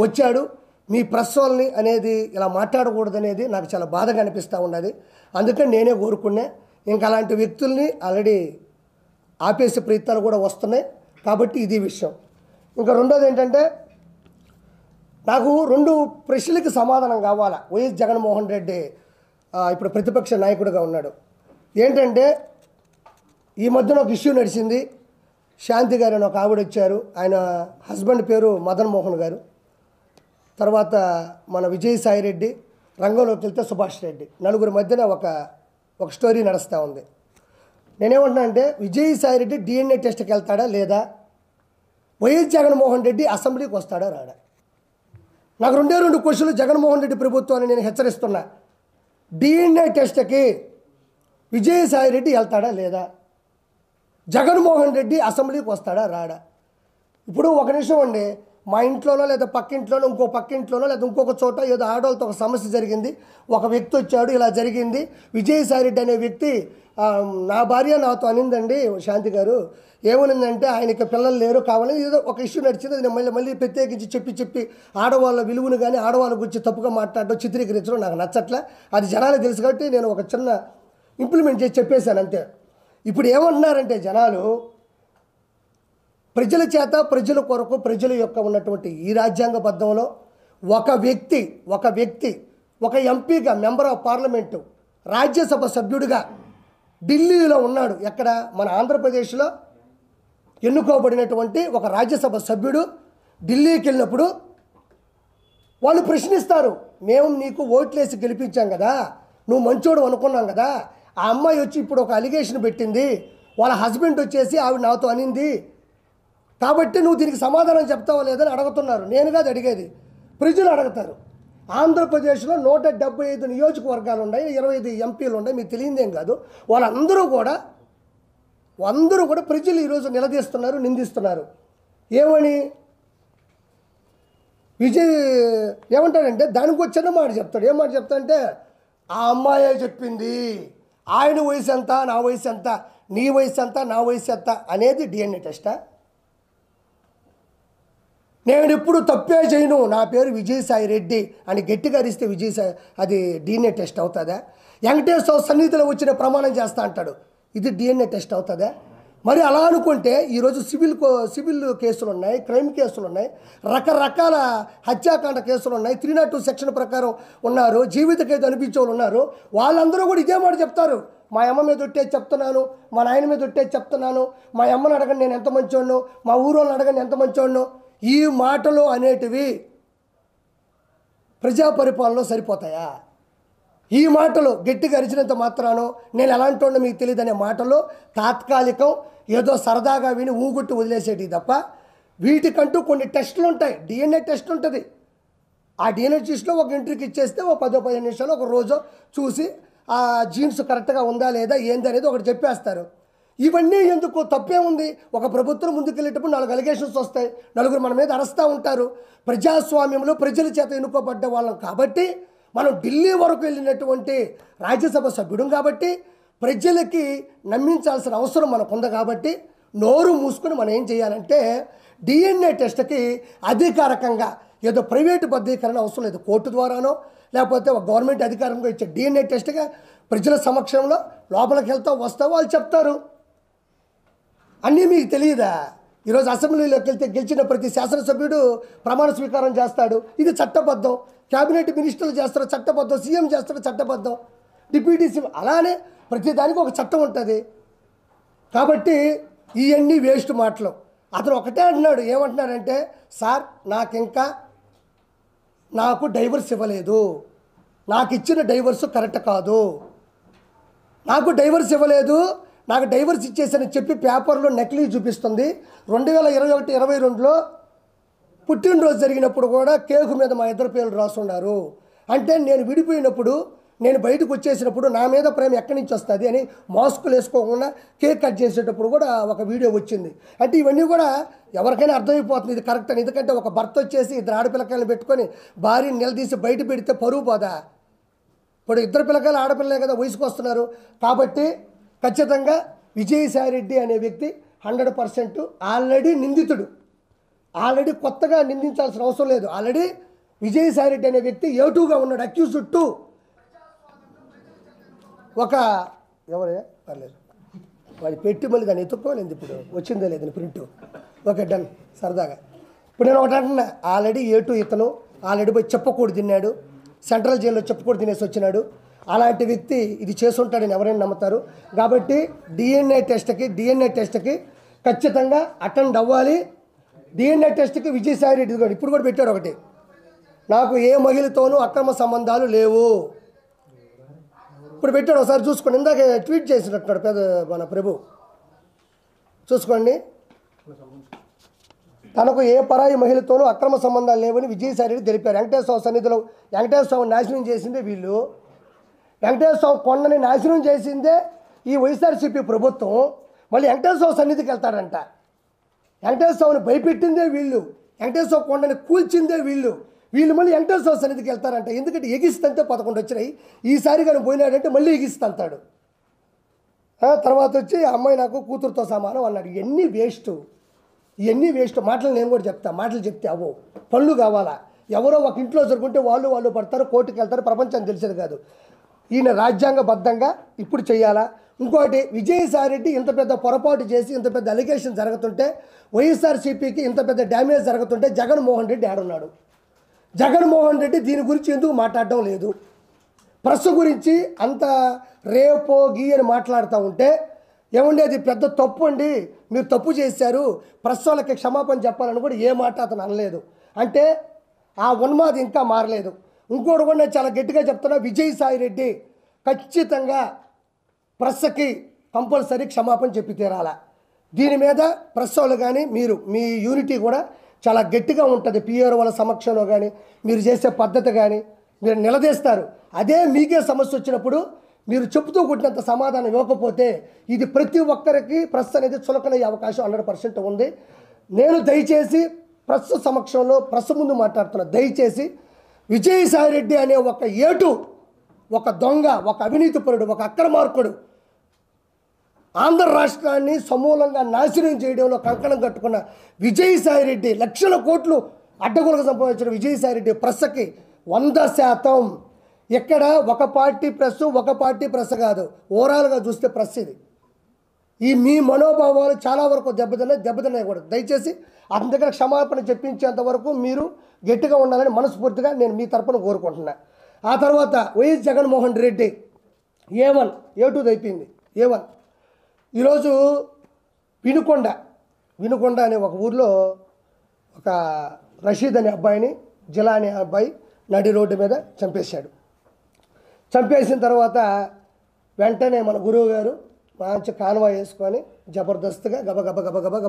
వచ్చాడు. మీ ప్రెస్ వాళ్ళని అనేది ఇలా మాట్లాడకూడదు అనేది నాకు చాలా బాధగా అనిపిస్తూ ఉన్నది. అందుకని నేనే కోరుకున్నా. ఇంకా అలాంటి వ్యక్తుల్ని ఆల్రెడీ ఆపేసే ప్రయత్నాలు కూడా వస్తున్నాయి. కాబట్టి ఇది విషయం. ఇంకా రెండోది ఏంటంటే, నాకు 2 ప్రశ్నలకి సమాధానం కావాలా. వైఎస్ జగన్మోహన్ రెడ్డి ఇప్పుడు ప్రతిపక్ష నాయకుడిగా ఉన్నాడు. ఏంటంటే, ఈ మధ్యన ఒక ఇష్యూ నడిచింది. శాంతి గారు అని ఒక ఆవిడ వచ్చారు. ఆయన హస్బెండ్ పేరు మదన్ మోహన్ గారు. తర్వాత మన విజయసాయి రెడ్డి, రంగంలోకి వెళ్తే సుభాష్ రెడ్డి, నలుగురి మధ్యన ఒక స్టోరీ నడుస్తూ ఉంది. నేనేమంటున్నా అంటే, విజయసాయి రెడ్డి DNA టెస్ట్కి వెళ్తాడా లేదా, వైఎస్ జగన్మోహన్ రెడ్డి అసెంబ్లీకి వస్తాడా రాడా? నాకు 2 క్వశ్చన్లు జగన్మోహన్ రెడ్డి ప్రభుత్వాన్ని నేను హెచ్చరిస్తున్నా. DNA టెస్ట్కి విజయసాయి రెడ్డి వెళ్తాడా లేదా, జగన్మోహన్ రెడ్డి అసెంబ్లీకి వస్తాడా రాడా? ఇప్పుడు ఒక నిమిషం అండి, మా ఇంట్లోనో లేదా పక్కింట్లోనో ఇంకో పక్కింట్లోనో లేదా ఇంకొక చోట ఏదో ఆడవాళ్ళతో ఒక సమస్య జరిగింది, ఒక వ్యక్తి వచ్చాడు, ఇలా జరిగింది, విజయసాయి రెడ్డి అనే వ్యక్తి నా భార్య నాతో అనిందండి శాంతి గారు, ఏమనిందంటే ఆయనకి పిల్లలు లేరు కావాలని ఏదో ఒక ఇష్యూ నడిచింది. అది మళ్ళీ ప్రత్యేకించి చెప్పి ఆడవాళ్ళ విలువను కానీ ఆడవాళ్ళ గురించి తప్పుగా మాట్లాడడం, చిత్రీకరించడం నాకు నచ్చట్లే. అది జనాలకు తెలుసు కాబట్టి నేను ఒక చిన్న ఇంప్లిమెంట్ చేసి చెప్పేశాను అంతే. ఇప్పుడు ఏమంటున్నారంటే జనాలు, ప్రజల చేత ప్రజల కొరకు ప్రజల యొక్క ఉన్నటువంటి ఈ రాజ్యాంగబద్ధంలో ఒక వ్యక్తి ఒక ఎంపీగా, మెంబర్ ఆఫ్ పార్లమెంటు, రాజ్యసభ సభ్యుడిగా ఢిల్లీలో ఉన్నాడు. ఎక్కడ? మన ఆంధ్రప్రదేశ్లో ఎన్నుకోబడినటువంటి ఒక రాజ్యసభ సభ్యుడు ఢిల్లీకి వెళ్ళినప్పుడు వాళ్ళు ప్రశ్నిస్తారు, మేము నీకు ఓట్లేసి గెలిపించాం కదా, నువ్వు మంచోడు అనుకున్నాం కదా, ఆ అమ్మాయి వచ్చి ఇప్పుడు ఒక అలిగేషన్ పెట్టింది, వాళ్ళ హస్బెండ్ వచ్చేసి ఆవిడ నాతో అనింది, కాబట్టి నువ్వు దీనికి సమాధానం చెప్తావా లేదని అడుగుతున్నారు. నేను కాదు అడిగేది, ప్రజలు అడుగుతారు. ఆంధ్రప్రదేశ్లో 175 నియోజకవర్గాలు ఉన్నాయి, 25 ఎంపీలు ఉన్నాయి, మీకు తెలియదేం కాదు. వాళ్ళందరూ కూడా ప్రజలు ఈరోజు నిలదీస్తున్నారు, నిందిస్తున్నారు. ఏమని విజయ్ ఏమంటాడంటే, దానికి వచ్చిన మాట చెప్తాడు. ఏం మాట చెప్తాడంటే, ఆ అమ్మాయే చెప్పింది, ఆయన వయసు ఎంత, నా వయసు ఎంత, నీ వయసు ఎంత, నా వయసు ఎంత అనేది DNA టెస్టా? నేను ఎప్పుడు తప్పే చేయను, నా పేరు విజయసాయి రెడ్డి అని గట్టిగా అరిస్తే విజయసాయి అది DNA టెస్ట్ అవుతుందా? వెంకటేశ్వర సన్నిధిలో వచ్చిన ప్రమాణం చేస్తా అంటాడు, ఇది DNA టెస్ట్ అవుతుందా? మరి అలా అనుకుంటే ఈరోజు సివిల్ కేసులు ఉన్నాయి, క్రైమ్ కేసులు ఉన్నాయి, రకరకాల హత్యాకాండ కేసులు ఉన్నాయి, 302 సెక్షన్ ప్రకారం ఉన్నారు, జీవిత ఖైదు అనిపించే వాళ్ళు ఉన్నారు. వాళ్ళందరూ కూడా ఇదే మాట చెప్తారు, మా అమ్మ మీద ఒట్టేసి చెప్తున్నాను, మా నాయన మీద ఒట్టేసి చెప్తున్నాను, మా అమ్మని అడగండి నేను ఎంత మంచోడ్ను, మా ఊరోళ్ళని అడగండి ఎంత మంచోడ్ను. ఈ మాటలు అనేటివి ప్రజా పరిపాలనలో సరిపోతాయా? ఈ మాటలు గట్టిగా అరిచినంత మాత్రానో నేను ఎలాంటి వాడినో మీకు తెలియదు అనే మాటలు తాత్కాలికం, ఏదో సరదాగా విని ఊగుట్టి వదిలేసేటి తప్ప, వీటికంటూ కొన్ని టెస్టులు ఉంటాయి. DNA టెస్ట్ ఉంటుంది. ఆ DNA టెస్ట్లో ఒక ఎంట్రీకి ఇచ్చేస్తే ఒక 10-15 నిమిషాలు ఒక రోజు చూసి ఆ జీన్స్ కరెక్ట్గా ఉందా లేదా ఏంది అనేది ఒకటి చెప్పేస్తారు. ఇవన్నీ ఎందుకు? తప్పే ఉంది. ఒక ప్రభుత్వం ముందుకెళ్ళేటప్పుడు 4 అలిగేషన్స్ వస్తాయి, నలుగురు మన మీద అరుస్తూ ఉంటారు. ప్రజాస్వామ్యంలో ప్రజల చేత ఎన్నుకోబడ్డ వాళ్ళం కాబట్టి, మనం ఢిల్లీ వరకు వెళ్ళినటువంటి రాజ్యసభ సభ్యుడు కాబట్టి, ప్రజలకి నమ్మించాల్సిన అవసరం మనకుంది కాబట్టి, నోరు మూసుకొని మనం ఏం చేయాలంటే, DNA టెస్ట్కి అధికారికంగా ఏదో ప్రైవేటు బద్దీకరణ అవసరం లేదు, కోర్టు ద్వారానో లేకపోతే ఒక గవర్నమెంట్ అధికారంగా ఇచ్చే DNA టెస్ట్గా ప్రజల సమక్షంలో లోపలికి వెళ్తావు వస్తావు వాళ్ళు చెప్తారు. అన్నీ మీకు తెలియదా? ఈరోజు అసెంబ్లీలోకి వెళ్తే గెలిచిన ప్రతి శాసనసభ్యుడు ప్రమాణ స్వీకారం చేస్తాడు, ఇది చట్టబద్ధం. క్యాబినెట్ మినిస్టర్లు చేస్తారు చట్టబద్ధం, సీఎం చేస్తారు చట్టబద్ధం, డిప్యూటీ సీఎం, అలానే ప్రతిదానికి ఒక చట్టం ఉంటుంది. కాబట్టి ఇవన్నీ వేస్ట్ మాటలు. అతను ఒకటే అంటున్నాడు, ఏమంటున్నాడంటే, సార్ నాకు డైవర్స్ ఇవ్వలేదు, నాకు ఇచ్చిన డైవర్స్ కరెక్ట్ కాదు, నాకు డైవర్స్ ఇవ్వలేదు, నాకు డైవర్స్ ఇచ్చేసని చెప్పి పేపర్లో నకిలీ చూపిస్తుంది. 2021-22లో పుట్టినరోజు జరిగినప్పుడు కూడా కేకు మీద మా ఇద్దరు పేర్లు రాసున్నారు. అంటే నేను విడిపోయినప్పుడు, నేను బయటకు వచ్చేసినప్పుడు నా మీద ప్రేమ ఎక్కడి నుంచి వస్తుంది అని మాస్కులు వేసుకోకుండా కేక్ కట్ చేసేటప్పుడు కూడా ఒక వీడియో వచ్చింది. అంటే ఇవన్నీ కూడా ఎవరికైనా అర్థమైపోతుంది ఇది కరెక్ట్ అని. ఎందుకంటే ఒక భర్త వచ్చేసి 2 ఆడపిల్లకాయలను పెట్టుకొని భార్యని నిలదీసి బయట పెడితే పరువు పోదా? ఇప్పుడు 2 పిల్లకాయలు ఆడపిల్లలే కదా వయసుకు వస్తున్నారు. కాబట్టి ఖచ్చితంగా విజయసాయి రెడ్డి అనే వ్యక్తి 100% ఆల్రెడీ నిందితుడు. ఆల్రెడీ కొత్తగా నిందించాల్సిన అవసరం లేదు. ఆల్రెడీ విజయసాయిరెడ్డి అనే వ్యక్తి ఏటూగా ఉన్నాడు. Accused two. ఒక ఎవరే పర్లేదు వాడి పెట్టి మళ్ళీ దాన్ని ఎత్తుక్కోలేదు. ఇప్పుడు వచ్చిందే లేదని ప్రింట్. Okay done. సరదాగా ఇప్పుడు నేను ఒకటి అంటున్నా, ఆల్రెడీ ఏటూ ఇతను ఆల్రెడీ పోయి చెప్పకూడదు తిన్నాడు. సెంట్రల్ జైల్లో చెప్పకూడదు తినేసి వచ్చినాడు. అలాంటి వ్యక్తి ఇది చేసుంటాడని ఎవరైనా నమ్ముతారు. కాబట్టి డిఎన్ఏ టెస్ట్కి ఖచ్చితంగా అటెండ్ అవ్వాలి. డిఎన్ఏ టెస్ట్కి విజయసాయిరెడ్డి ఇప్పుడు కూడా పెట్టాడు ఒకటి, నాకు ఏ మహిళతోనూ అక్రమ సంబంధాలు లేవు. ఇప్పుడు పెట్టాడు, ఒకసారి చూసుకోండి. ఇందాక ట్వీట్ చేసినట్టున్నాడు పెద్ద మన ప్రభు, చూసుకోండి. తనకు ఏ పరాయి మహిళతోనూ అక్రమ సంబంధాలు లేవని విజయసాయిరెడ్డి తెలిపారు. వెంకటేశ్వర సన్నిధిలో వెంకటేశ్వర నాశనం చేసిందే వీళ్ళు. వెంకటేశ్వర కొండని నాశనం చేసిందే ఈ వైఎస్ఆర్సీపీ ప్రభుత్వం. మళ్ళీ వెంకటేశ్వర సన్నిధికి వెళ్తాడంట. వెంకటేశ్వరని భయపెట్టిందే వీళ్ళు, వెంకటేశ్వర కొండని కూల్చిందే వీళ్ళు మళ్ళీ వెంకటేశ్వర సన్నిధికి వెళ్తారంట. ఎందుకంటే ఎగిస్తంటే 11 వచ్చినాయి. ఈసారి కానీ పోయినాడంటే మళ్ళీ ఎగిస్తంటాడు. తర్వాత వచ్చి అమ్మాయి నాకు కూతురుతో సమానం అన్నాడు. ఇవన్నీ వేస్ట్ మాటలు. నేను కూడా చెప్తా, మాటలు చెప్తే అవో పళ్ళు కావాలా. ఎవరో ఒక ఇంట్లో జరుగుంటే వాళ్ళు పడతారు, కోర్టుకు వెళ్తారు, ప్రపంచానికి తెలిసేది కాదు. ఈయన రాజ్యాంగబద్ధంగా ఇప్పుడు చేయాలా. ఇంకోటి, విజయసాయిరెడ్డి ఇంత పెద్ద పొరపాటు చేసి ఇంత పెద్ద అలిగేషన్ జరుగుతుంటే, వైఎస్ఆర్సీపీకి ఇంత పెద్ద డ్యామేజ్ జరుగుతుంటే జగన్మోహన్ రెడ్డి ఆడున్నాడు. జగన్మోహన్ రెడ్డి దీని గురించి ఎందుకు మాట్లాడడం లేదు? ప్రెస్ గురించి అంత రేపో గీ అని మాట్లాడుతూ ఉంటే, ఏమండి అది పెద్ద తప్పు అండి, మీరు తప్పు చేశారు, ప్రెస్ వాళ్ళకి క్షమాపణ చెప్పాలని కూడా ఏ మాట అతను అనలేదు. అంటే ఆ ఉన్మాది ఇంకా మారలేదు. ఇంకోటి కూడా నేను చాలా గట్టిగా చెప్తున్నా, విజయసాయిరెడ్డి ఖచ్చితంగా ప్రెస్కి కంపల్సరీ క్షమాపణ చెప్పి తీరాల. దీని మీద ప్రెస్ వాళ్ళు కానీ మీ యూనిటీ కూడా చాలా గట్టిగా ఉంటుంది. పిఆర్ వాళ్ళ సమక్షంలో కానీ మీరు చేసే పద్ధతి కానీ మీరు నిలదీస్తారు. అదే మీకే సమస్య వచ్చినప్పుడు మీరు చెబుతూ కొట్టినంత సమాధానం ఇవ్వకపోతే ఇది ప్రతి ఒక్కరికి ప్రెస్ అనేది చులకనయ్యే అవకాశం 100% ఉంది. నేను దయచేసి ప్రెస్ సమక్షంలో ప్రెస్ ముందు మాట్లాడుతున్నా, దయచేసి విజయసాయిరెడ్డి అనే ఒక ఏటు, ఒక దొంగ, ఒక అవినీతిపరుడు, ఒక అక్రమార్కుడు ఆంధ్ర రాష్ట్రాన్ని సమూలంగా నాశనం చేయడంలో కంకణం కట్టుకున్న విజయసాయిరెడ్డి, లక్షల కోట్లు అడ్డగోలుగా సంపాదించిన విజయసాయిరెడ్డి ప్రెస్కి 100% ఇక్కడ ఒక పార్టీ ప్రెస్ కాదు, ఓవరాల్గా చూస్తే ప్రెస్ ఇది. మీ మనోభావాలు చాలా వరకు దెబ్బతిన్నాయి కూడా. దయచేసి అతని దగ్గర క్షమాపణ చెప్పించేంత వరకు మీరు గట్టిగా ఉండాలని మనస్ఫూర్తిగా నేను మీ తరపున కోరుకుంటున్నా. ఆ తర్వాత YS Jaganmohan Reddy A1 A2 అయిపోయింది. A1 ఈరోజు వినుకొండ అనే ఒక ఊర్లో ఒక రషీద్ అనే అబ్బాయిని, జిలా అనే అబ్బాయి నడి రోడ్డు మీద చంపేసిన తర్వాత వెంటనే మన గురువు గారు మంచి కాన్వాయ్ వేసుకొని జబర్దస్త్గా గబ